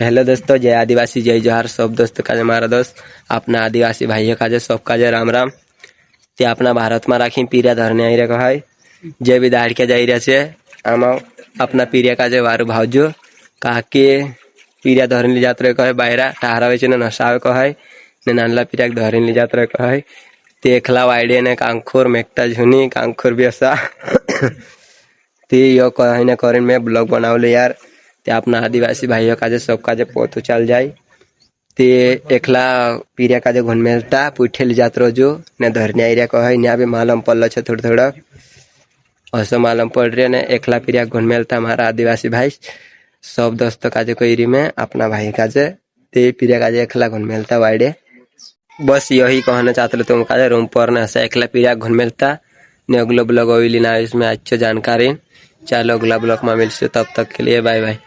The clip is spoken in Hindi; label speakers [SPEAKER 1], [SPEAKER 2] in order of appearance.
[SPEAKER 1] हेलो दोस्तों, जय आदिवासी जय जोहार सब दोस्तों काजे मारा दोस्त अपना आदिवासी भाइयों काजे सब काजे राम राम। ते अपना भारत में राखी पीरिया धरने आई रखा है जे भी दाड़ के जाई रहे आम अपना पीरिया काजे वारु भावजो काके पीरिया धरने जात रहे कहे बाहरा टहरा वेचे ने नशावे कहे ने नानला पीरिया धरने जात रहे कहे तेखला वाइडे ने कांखोर मेकटा झुनी कांखोर बेसा ते यो कहे ने करें मैं ब्लॉग बनावले यार ते अपना आदिवासी भाइयों काजे सब काजे पोतो चल जाए ते एकला पीरिया काजे घुन मेलता पुठेल जात रोजो ने धरने आइरिया कहे न्या भी मालम पल्लो छे थोड़ा थोड़ा असो मालम पड़ रहे ने एकला पीरिया घुन मेलता हमारा आदिवासी भाई सब दोस्तों काजे कोई में अपना भाई काजे ते पीरिया काजे एकला घुन मेलता वाइडे। बस यही कहना चाहते तुम काजे रूम पर ने एकला पीरिया घुन मेलता ने अगलो ब्लॉग ओइली ना इसमें अच्छी जानकारी। चलो अगला ब्लॉग में मिलसे तब तक के लिए बाय बाय।